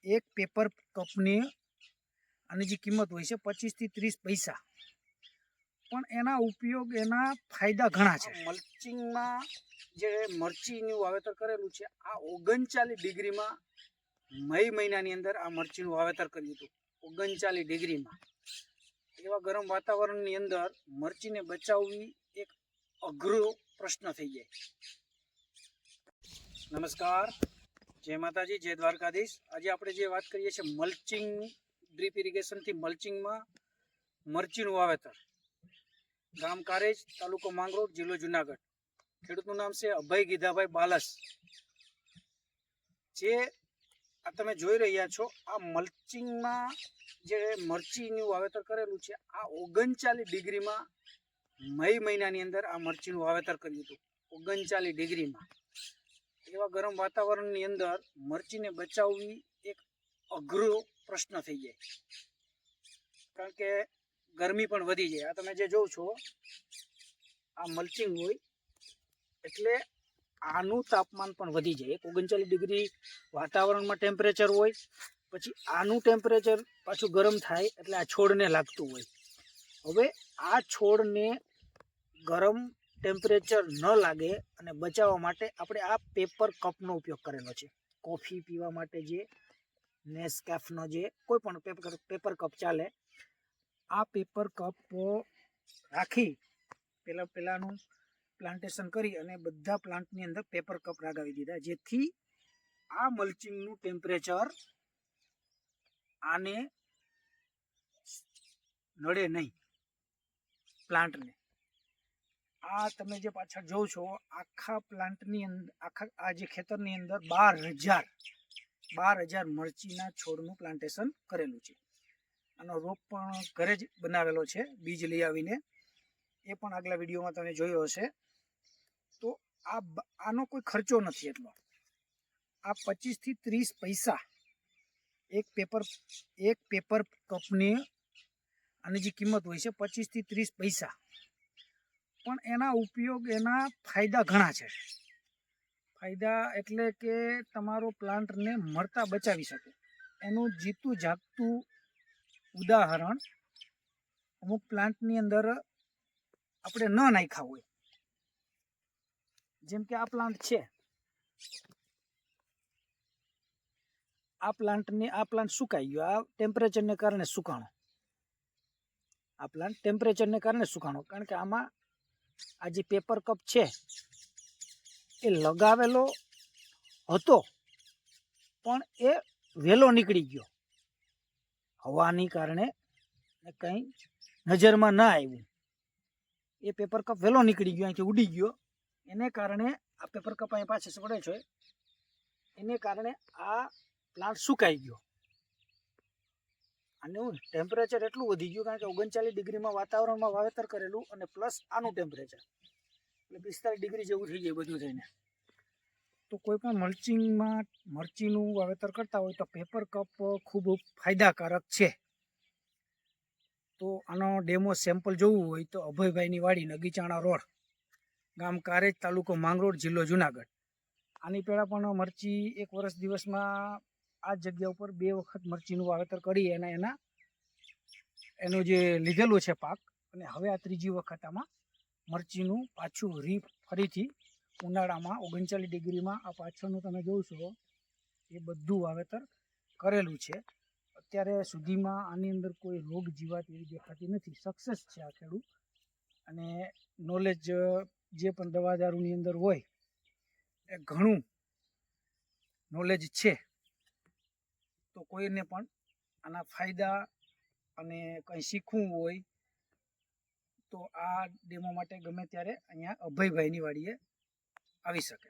એક પેપર કપની આની જે કિંમત હોય છે 25 થી 30 પૈસા, પણ એના ઉપયોગ એના ફાયદા ઘણા છે. મલ્ચિંગમાં જે મરચીનું વાવેતર કરેલું છે આ 39 ડિગ્રીમાં મે મહિનાની અંદર આ મરચીનું વાવેતર કર્યું હતું. 39 ડિગ્રીમાં એવા ગરમ વાતાવરણની અંદર મરચીને બચાવવી એક અઘરો પ્રશ્ન થઈ જાય. નમસ્કાર, જય માતાજી, જય દ્વારકાધીશ. આજે આપણે જે વાત કરીએ છીએ મલ્ચિંગ, ડ્રીપ ઇરિગેશનથી મલ્ચિંગમાં મરચીનું વાવેતર. ગામ કારેજ, તાલુકો માંગરોળ, જિલ્લો જુનાગઢ. ખેડૂતનું નામ છે અભય ગીધાભાઈ બાલસ. જે આ તમે જોઈ રહ્યા છો આ મલ્ચિંગમાં જે મરચીનું વાવેતર કરેલું છે આ 39 ડિગ્રીમાં મે મહિનાની અંદર આ મરચીનું વાવેતર કર્યું હતું. 39 ડિગ્રીમાં એવા ગરમ વાતાવરણની અંદર મરચીને બચાવવી એક અઘરો પ્રશ્ન થઈ જાય, કારણ કે ગરમી પણ વધી જાય. આ તમે જે જોવો છો આ મલ્ચિંગ હોય એટલે આનું તાપમાન પણ વધી જાય. 39 ડિગ્રી વાતાવરણમાં ટેમ્પરેચર હોય, પછી આનું ટેમ્પરેચર પાછું ગરમ થાય એટલે આ છોડને લાગતું હોય. હવે આ છોડને ગરમ ટેમ્પરેચર ન લાગે અને બચાવવા માટે આપણે આ પેપર કપનો ઉપયોગ કરેલો છે. કોફી પીવા માટે જે નેસ્કેફનો જે કોઈ પણ પેપર કપ ચાલે, આ પેપર કપ રાખી પહેલાંનું પ્લાન્ટેશન કરી અને બધા પ્લાન્ટની અંદર પેપર કપ લગાવી દીધા, જેથી આ મલ્ચિંગનું ટેમ્પરેચર આને નડે નહીં પ્લાન્ટને. આ તમે જે પાછળ જોવો છો આખા પ્લાન્ટની અંદર, આ જે ખેતરની અંદર 12,000 મરચીના છોડનું પ્લાન્ટેશન કરેલું છે. આનો રોપ પણ ઘરે જ બનાવેલો છે, બીજ લઈ આવીને. એ પણ આગલા વિડીયોમાં તમે જોયો હશે. તો આનો કોઈ ખર્ચો નથી એટલો. આ 25 થી 30 પૈસા એક પેપર કપની આની જે કિંમત હોય છે 25 થી 30 પૈસા, પણ એના ઉપયોગ એના ફાયદા ઘણા છે. ફાયદા એટલે કે તમારો પ્લાન્ટને મરતા બચાવી શકે. એનું જીતું જાગતું ઉદાહરણ અમુક પ્લાન્ટની અંદર આપણે ન નાખ્યા હોય. જેમ કે આ પ્લાન્ટ છે, આ પ્લાન્ટ સુકાઈ ગયો. આ ટેમ્પરેચરને કારણે સુકાણો. આ પ્લાન્ટ ટેમ્પરેચરને કારણે સુકાણો, કારણ કે આમાં આ જે પેપર કપ છે એ લગાવેલો હતો પણ એ વહેલો નીકળી ગયો. હવાની કારણે કંઈ નજરમાં ના આવ્યું. એ પેપર કપ વહેલો નીકળી ગયો, અહીંથી ઉડી ગયો. એને કારણે આ પેપર કપ અહીં પાછળ પડે છે, એને કારણે આ પ્લાન્ટ સુકાઈ ગયો. અને ટેમ્પરેચર એટલું વધી ગયું, કારણ કે 39 ડિગ્રીમાં વાતાવરણમાં વાવેતર કરેલું અને પ્લસ આનું ટેમ્પરેચર એટલે 45 ડિગ્રી જેવું થઈ જાય બધું થઈને. તો કોઈ પણ મલ્ચિંગમાં મરચીનું વાવેતર કરતા હોય તો પેપર કપ ખૂબ ફાયદાકારક છે. તો આનો ડેમો સેમ્પલ જોવું હોય તો અભયભાઈની વાડી, નગીચાણા રોડ, ગામ કારેજ, તાલુકો માંગરોળ, જિલ્લો જુનાગઢ. આની પહેલાં પણ મરચી એક વર્ષ દિવસમાં આ જગ્યા ઉપર 2 વખત મરચીનું વાવેતર કરી એનું જે લીધેલું છે પાક, અને હવે આ ત્રીજી વખત આમાં મરચીનું પાછું ફરીથી ઉનાળામાં 39 ડિગ્રીમાં આ પાછળનું તમે જોવો છો એ બધું વાવેતર કરેલું છે. અત્યારે સુધીમાં આની અંદર કોઈ રોગ જીવાત એવી દેખાતી નથી. સક્સેસ છે આ ખેડૂત, અને નોલેજ જે પણ દવા દારૂની અંદર હોય એ ઘણું નોલેજ છે. તો કોઈને પણ આના ફાયદા અને કંઈ શીખવું હોય તો આ ડેમો માટે ગમે ત્યારે અહીંયા અભયભાઈની વાડીએ આવી શકે.